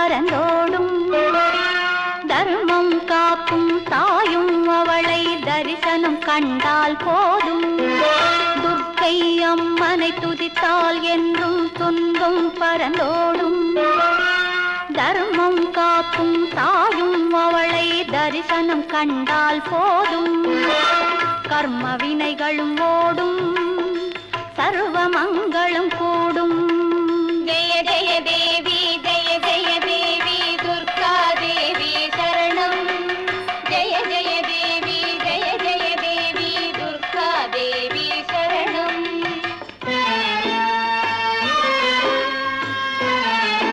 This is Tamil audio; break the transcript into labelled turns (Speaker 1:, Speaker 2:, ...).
Speaker 1: பரந்தோடும் தர்மம் காக்கும் தாயும் அவளை தரிசனம் கண்டால் போதும் துர்க்கை அம்மனை துதித்தால் என்றும் துன்பம் பரந்தோடும் தர்மம் காக்கும் தாயும் அவளை தரிசனம் கண்டால் போதும் கர்ம வினைகளும் ஓடும் சர்வ மங்களும் கூடும் ஜெய ஜெய தேவி